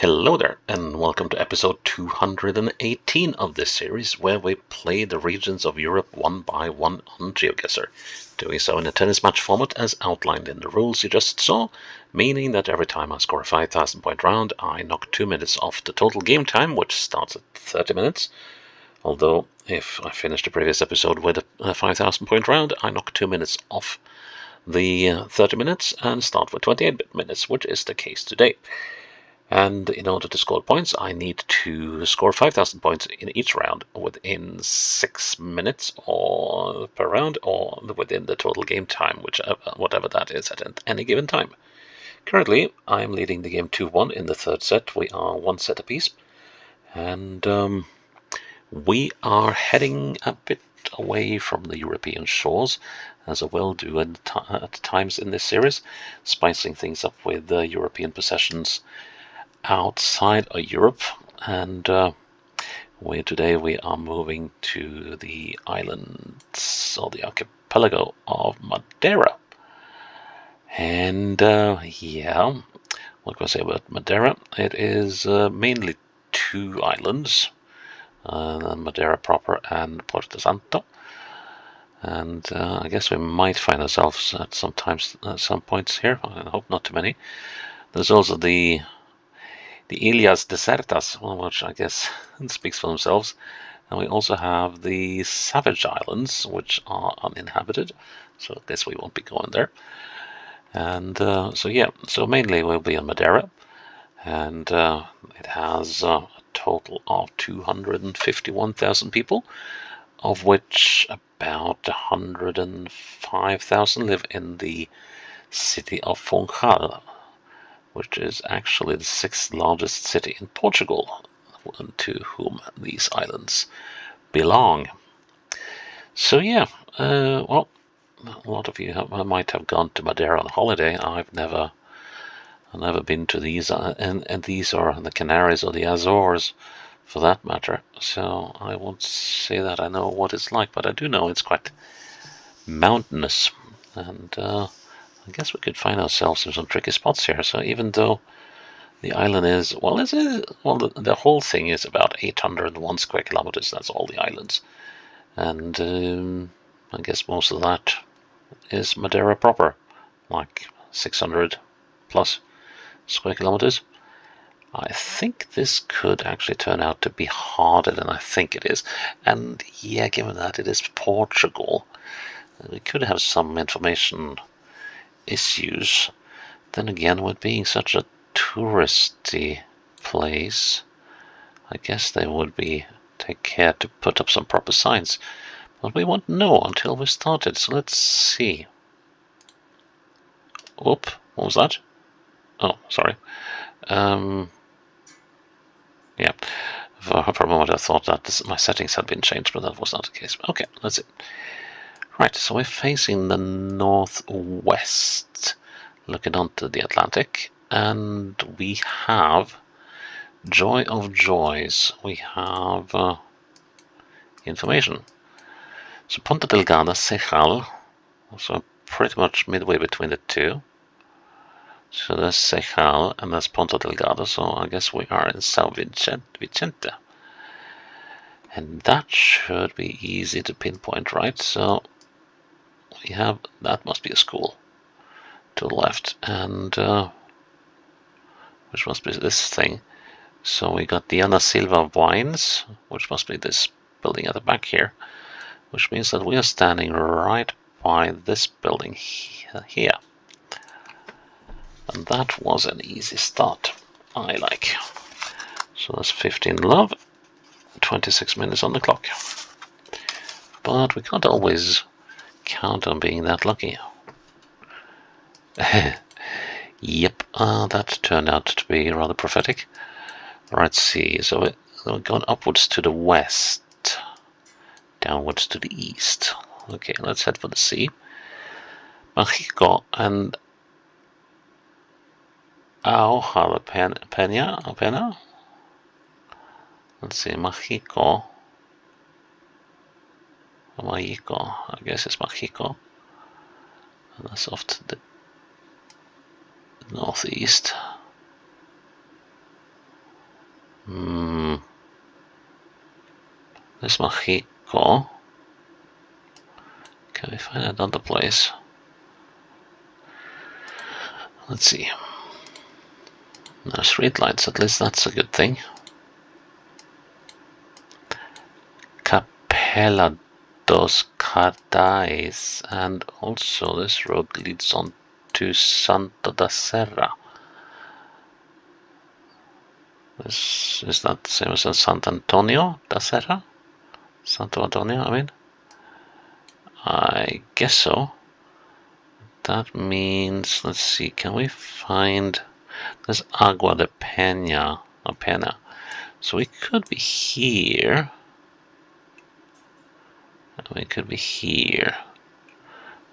Hello there, and welcome to episode 218 of this series, where we play the regions of Europe one by one on GeoGuessr, doing so in a tennis match format as outlined in the rules you just saw, meaning that every time I score a 5,000 point round, I knock 2 minutes off the total game time, which starts at 30 minutes. Although, if I finish the previous episode with a 5,000 point round, I knock 2 minutes off the 30 minutes and start with 28 minutes, which is the case today. And in order to score points, I need to score 5,000 points in each round within 6 minutes or per round, or within the total game time, whatever that is at any given time. Currently, I'm leading the game 2-1 in the third set. We are one set apiece, and we are heading a bit away from the European shores, as I will do at times in this series, spicing things up with European possessions outside of Europe, and today we are moving to the islands, or the archipelago of Madeira. And yeah, what can I say about Madeira? It is mainly two islands, Madeira proper and Porto Santo. And I guess we might find ourselves at some points here. I hope not too many. There's also the Ilhas Desertas, which I guess speaks for themselves. And we also have the Savage Islands, which are uninhabited, so I guess we won't be going there. And so mainly we'll be on Madeira, and it has a total of 251,000 people, of which about 105,000 live in the city of Funchal, which is actually the 6th largest city in Portugal, to whom these islands belong. So yeah, well, a lot of you might have gone to Madeira on holiday. I've never been to these, and these are the Canaries or the Azores, for that matter. So I won't say that I know what it's like, but I do know it's quite mountainous, and I guess we could find ourselves in some tricky spots here. So even though the island is, the whole thing is about 801 square kilometers. That's all the islands. And I guess most of that is Madeira proper, like 600 plus square kilometers. I think this could actually turn out to be harder than I think it is. And yeah, given that it is Portugal, we could have some information issues. Then again, with being such a touristy place, I guess they would take care to put up some proper signs, but we won't know until we started. So let's see. Whoop, what was that? Oh, sorry. Yeah, for a moment I thought that my settings had been changed, but that was not the case. Okay, let's see. Right, so we're facing the northwest, looking onto the Atlantic, and we have joy of joys. We have information. So Ponta Delgada, Seixal, so pretty much midway between the two. So there's Seixal and there's Ponta Delgada, so I guess we are in São Vicente. And that should be easy to pinpoint, right? So we have, that must be a school to the left, and which must be this thing. So we got Diana Silva Wines, which must be this building at the back here, which means that we are standing right by this building here. And that was an easy start, I like. So that's 15 love, 26 minutes on the clock. But we can't always count on being that lucky. Yep, that turned out to be rather prophetic. Let's see, so we're going upwards to the west, downwards to the east. Okay, let's head for the sea. Mexico and Jalapena. Let's see, Mexico, I guess it's Mexico. And that's off to the northeast. This Mexico. Can we find another place? Let's see. No street lights, at least that's a good thing. Capella dos Cardais, and also this road leads on to Santa da Serra. This is that the same as Santo Antonio da Serra? Santo Antonio, I mean? I guess so. That means, let's see, can we find this Agua de Pena? So we could be here. We could be here.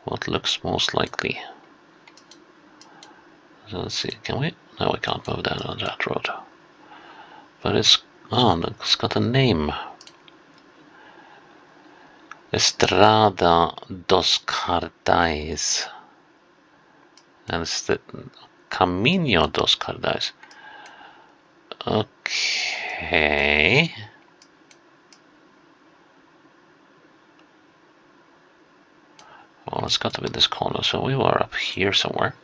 What looks most likely? So let's see, can we? No, we can't move down on that road. But it's got a name. Estrada dos Cardais. And it's the Camino dos Cardais. Okay. Well, it's got to be this corner, so we were up here somewhere.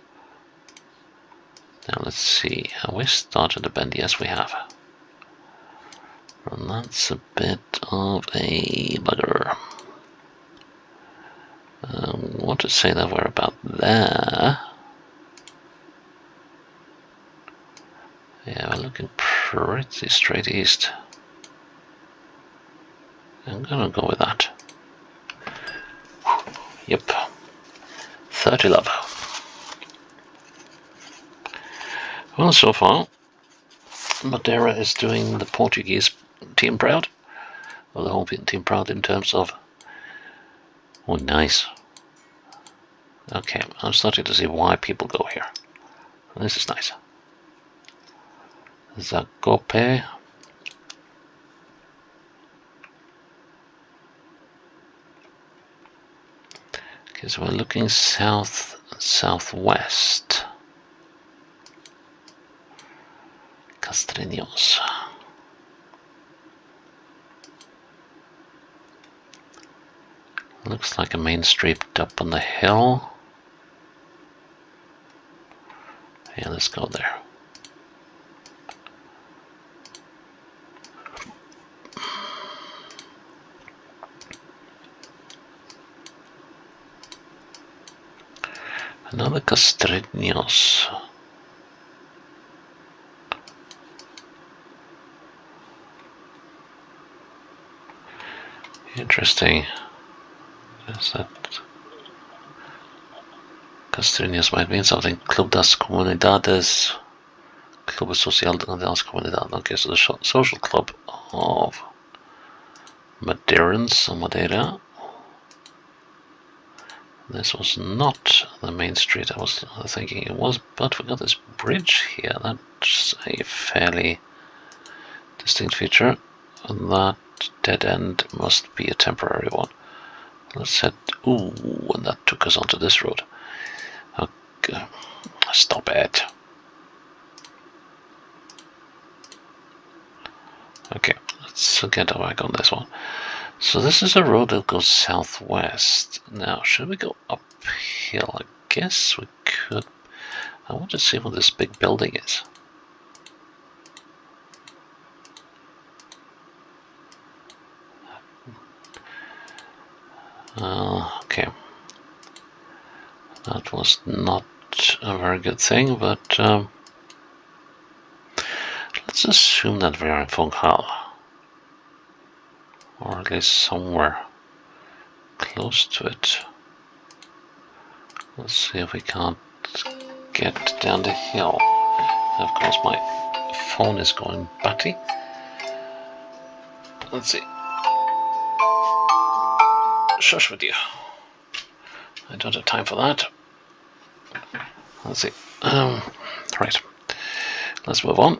Now let's see, have we started the bend? Yes, we have. And that's a bit of a bugger. I want to say that we're about there. Yeah, we're looking pretty straight east. I'm gonna go with that. Yep. 30 love. Well, so far, Madeira is doing the Portuguese team proud. Well, the whole team proud in terms of... Oh, nice. Okay, I'm starting to see why people go here. This is nice. Zakope. Okay, so we're looking southwest. Castreños. Looks like a main street up on the hill. Yeah, let's go there. Another Castreños. Interesting. Is that Castreños might mean something. Club das Comunidades. Club Social das Comunidades. Okay, so the social club of Madeirans or Madeira. This was not the main street I was thinking it was, but we got this bridge here. That's a fairly distinct feature. That dead end must be a temporary one. Let's head. Ooh, and that took us onto this road. Okay, stop it. Okay, let's get back on this one. So this is a road that goes southwest. Now, should we go uphill? I guess we could. I want to see what this big building is. Okay. That was not a very good thing, but let's assume that we are in Funchal. Or at least somewhere close to it. Let's see if we can't get down the hill. Of course, my phone is going batty. Let's see. Shush with you. I don't have time for that. Let's see. Right. Let's move on.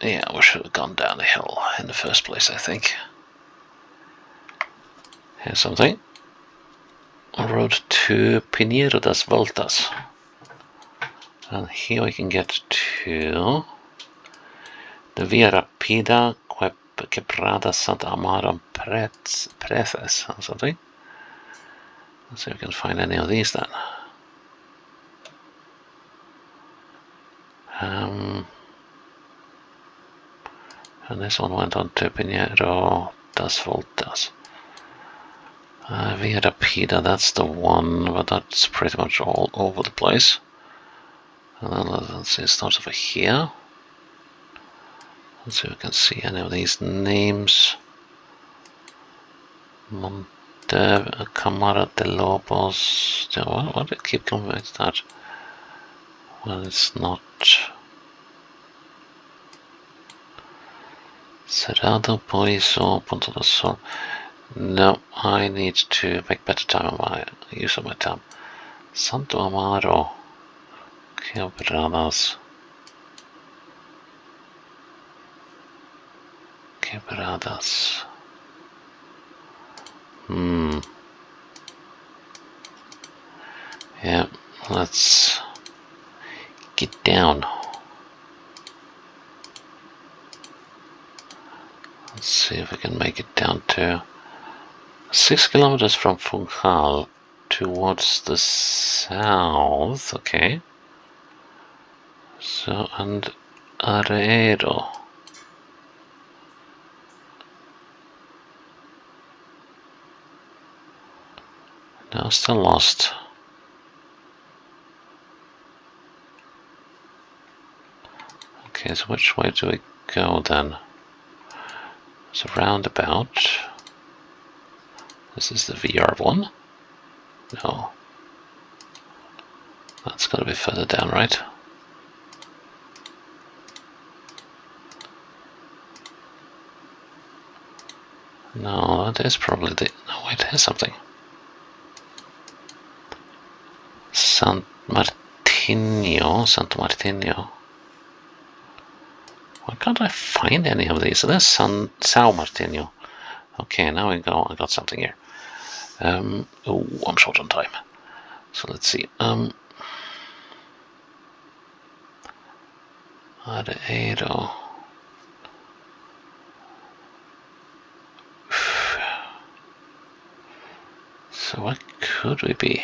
Yeah, we should have gone down the hill in the first place, I think. Here's something. Road to Pinheiro das Voltas. And here we can get to the Via Rapida, Quebrada Santa Amaro Preces, or something. Let's see if we can find any of these then. And this one went on to Pinheiro das Voltas. Via Rapida, that's the one, but that's pretty much all over the place. And then let's see, it starts over here. Let's see if we can see any of these names. Monte Camara de Lobos. Why do I keep coming back to that? Well, it's not. Cerrado Poiso, Ponto do Sol. No, I need to make better time on my use of my time. Santo Amaro. Quebradas. Yeah, let's get down. Let's see if we can make it down to 6 kilometers from Funchal towards the south. Okay. So, and Aredo. No, still lost. Okay, so which way do we go then? It's a roundabout. This is the VR1. No. That's got to be further down, right? No, that is probably the... No, wait, here's something. Santo Martinho. Why can't I find any of these? So there's São Martinho. Okay, now we go. I got something here. Oh, I'm short on time. So let's see. Aredo. So what could we be?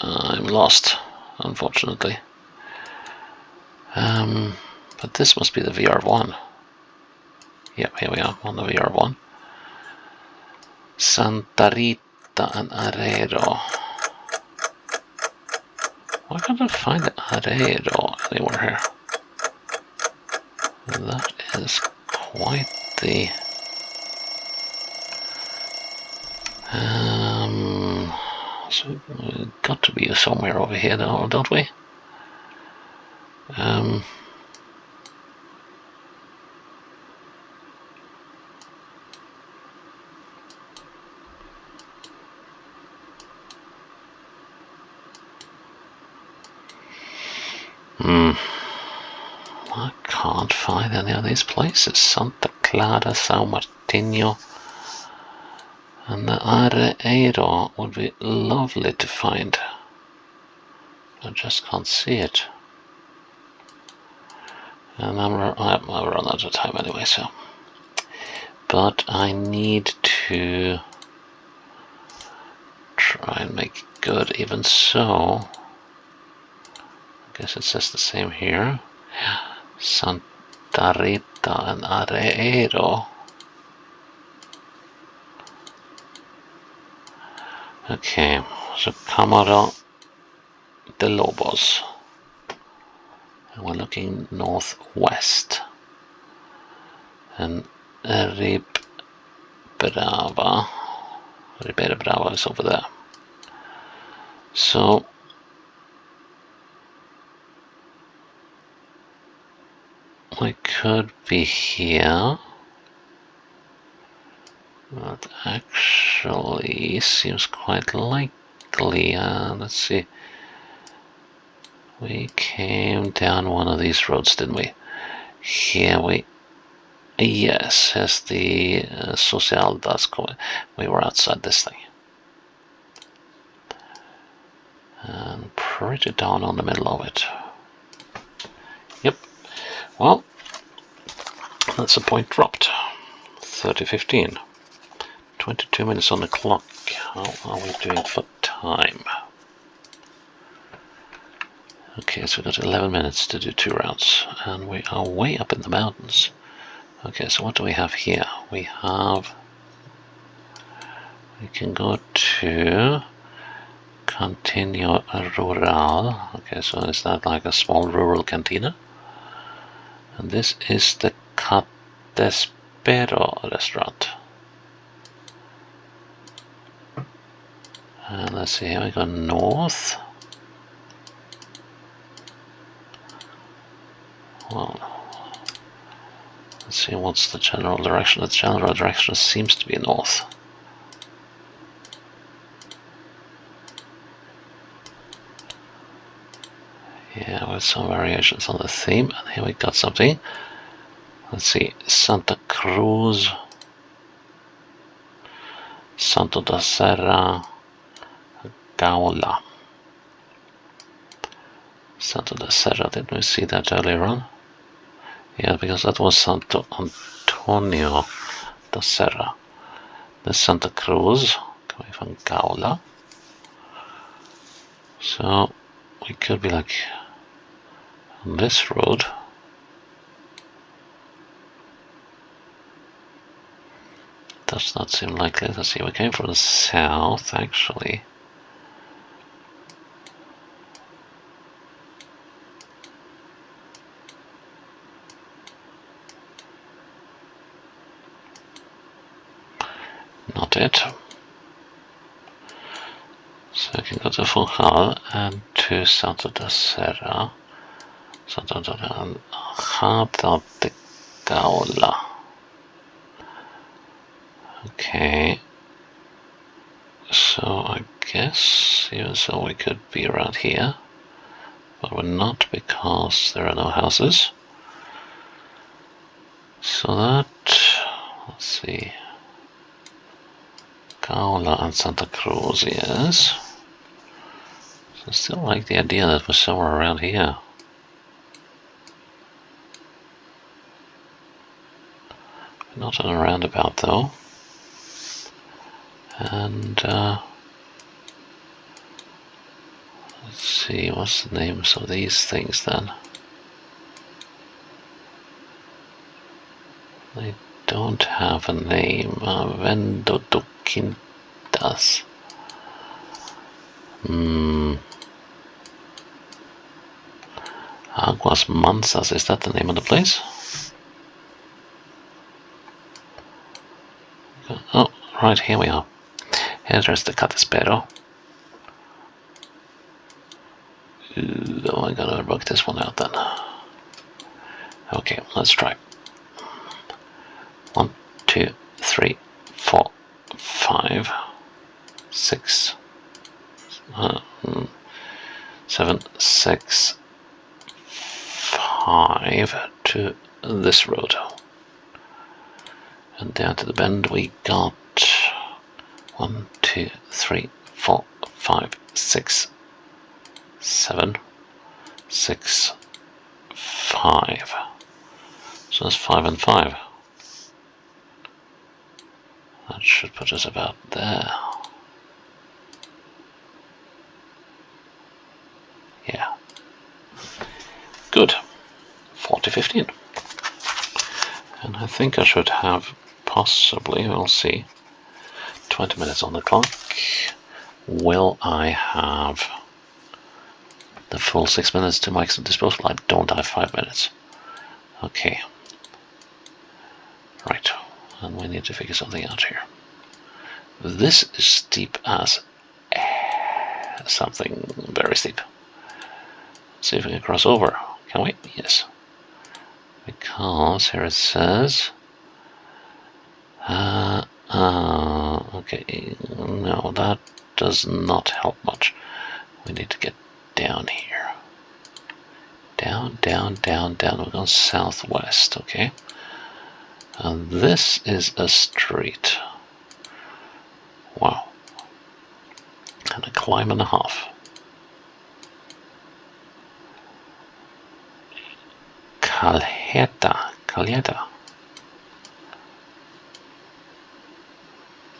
I'm lost, unfortunately. But this must be the VR1. Yep, here we are on the VR1. Santa Rita and Aredo. Why can't I find Aredo anywhere here? That is quite the... so we've got to be somewhere over here now, don't we? I can't find any of these places. Santa Clara, São Martinho, and the Aredo would be lovely to find. I just can't see it. And I've run out of time anyway, so. But I need to try and make it good. Even so, I guess it says the same here. Santa Rita and Aredo. Okay, so Camara de Lobos. And we're looking northwest. And Ribera Brava is over there. So I could be here. That actually seems quite likely. Let's see. We came down one of these roads, didn't we? Here we... Yes, as the Social does come. We were outside this thing. And pretty down on the middle of it. Yep. Well, that's a point dropped. 30:15. 22 minutes on the clock. How are we doing for time? Okay, so we've got 11 minutes to do 2 rounds, and we are way up in the mountains. Okay, so what do we have here? We can go to Cantina Rural. Okay, so is that like a small rural cantina? And this is the Catespero restaurant. And let's see, here we go north. Well, let's see what's the general direction. The general direction seems to be north. Yeah, with some variations on the theme. And here we got something. Let's see, Santa Cruz, Santo da Serra, Gaola. Santo da Serra, didn't we see that earlier on? Yeah, because that was Santo Antonio da Serra. The Santa Cruz, coming from Gaola. So we could be like on this road. Does not seem likely. Let's see, we came from the south actually. Not it. So I can go to Funchal and to Santo da Serra. Santo da Serra de Gaola. Okay. So I guess even so we could be around here. But we're not because there are no houses. So that, let's see, Gaola and Santa Cruz, yes. So I still like the idea that we're somewhere around here. Not on a roundabout though. And let's see, what's the names of these things then? They don't have a name. Vendo do Quintas. Aguas Mansas, is that the name of the place? Oh, right, here we are. Here's the Catespero. Oh, I gotta work this one out then. Okay, let's try. 1, 2, 3, 4, 5, 6, 7, 6, 5 to this road. And down to the bend we got 1, 2, 3, 4, 5, 6, 7, 6, 5. So that's 5 and 5. That should put us about there. Yeah. Good. 40:15. And I think I should have possibly, we'll see, 20 minutes on the clock. Will I have the full 6 minutes to my disposal? I don't have 5 minutes. Okay. Right. And we need to figure something out here. This is steep as something very steep. Let's see if we can cross over. Can we? Yes. Because here it says okay, no, that does not help much. We need to get down here. Down, down, down, down. We're going southwest, okay? And this is a street. Wow. And a climb and a half. Calheta.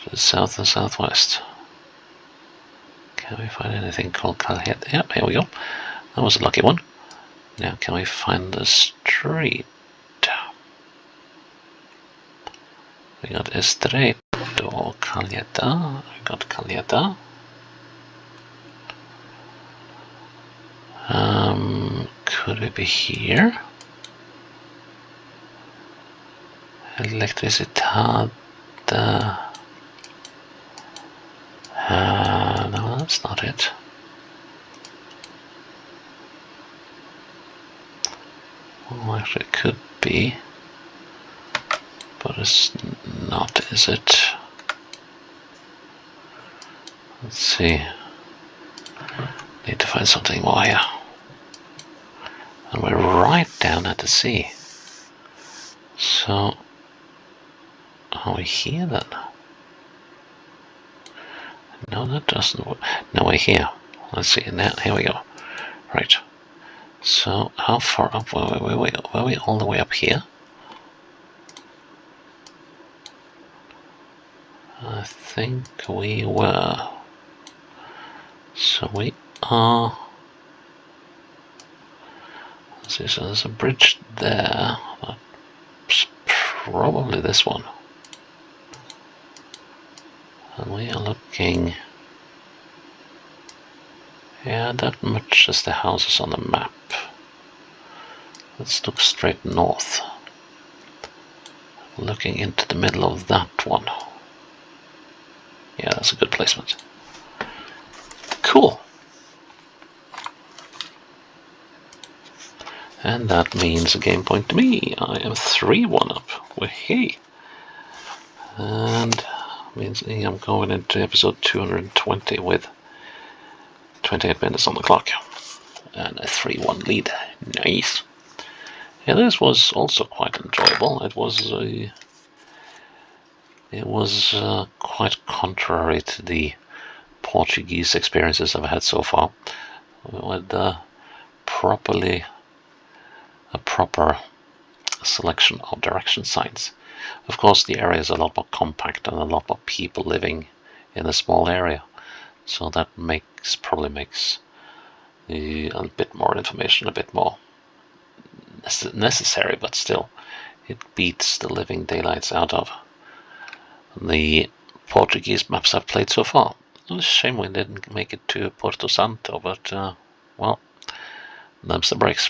To the south and southwest. Can we find anything called Calheta? Yeah, here we go. That was a lucky one. Now can we find the street? We got Estreito Calheta. We got Calheta. Could it be here? Electricidad. No, that's not it. Well, actually, it could be, but it's not, is it? Let's see. Need to find something more here. And we're right down at the sea. So, are we here then? No, that doesn't work. No, we're here. Let's see. Now, here we go. Right. So, how far up were we all the way up here? I think we were. So we are. Let's see, so there's a bridge there. That's probably this one. And we are looking. Yeah, that matches the houses on the map. Let's look straight north. Looking into the middle of that one. Yeah, that's a good placement. Cool. And that means a game point to me. I am 3-1 up. Hey. And means I'm going into episode 220 with 28 minutes on the clock. And a 3-1 lead. Nice. Yeah, this was also quite enjoyable. It was quite contrary to the Portuguese experiences I've had so far. With a proper selection of direction signs. Of course, the area is a lot more compact and a lot more people living in a small area, so that probably makes a bit more information a bit more necessary, but still, it beats the living daylights out of the Portuguese maps I've played so far. It's a shame we didn't make it to Porto Santo, but well, them's the breaks.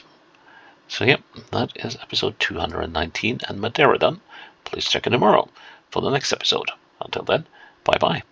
So yep, that is episode 219 and Madeira done. Please check in tomorrow for the next episode. Until then, bye bye.